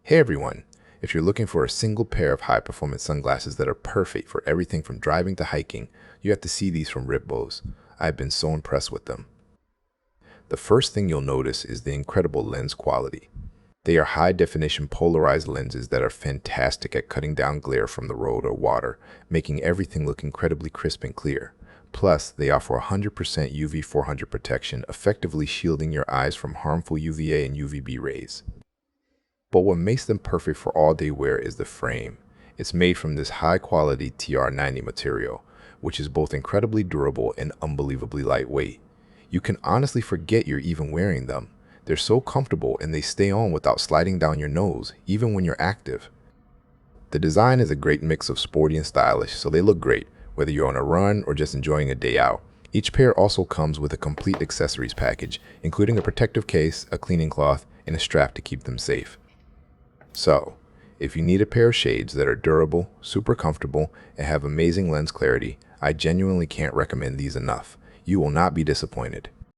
Hey everyone! If you're looking for a single pair of high-performance sunglasses that are perfect for everything from driving to hiking, you have to see these from RIVBOS. I've been so impressed with them. The first thing you'll notice is the incredible lens quality. They are high-definition polarized lenses that are fantastic at cutting down glare from the road or water, making everything look incredibly crisp and clear. Plus, they offer 100% UV 400 protection, effectively shielding your eyes from harmful UVA and UVB rays. But what makes them perfect for all-day wear is the frame. It's made from this high-quality TR90 material, which is both incredibly durable and unbelievably lightweight. You can honestly forget you're even wearing them. They're so comfortable and they stay on without sliding down your nose, even when you're active. The design is a great mix of sporty and stylish, so they look great, whether you're on a run or just enjoying a day out. Each pair also comes with a complete accessories package, including a protective case, a cleaning cloth, and a strap to keep them safe. So, if you need a pair of shades that are durable, super comfortable, and have amazing lens clarity, I genuinely can't recommend these enough. You will not be disappointed.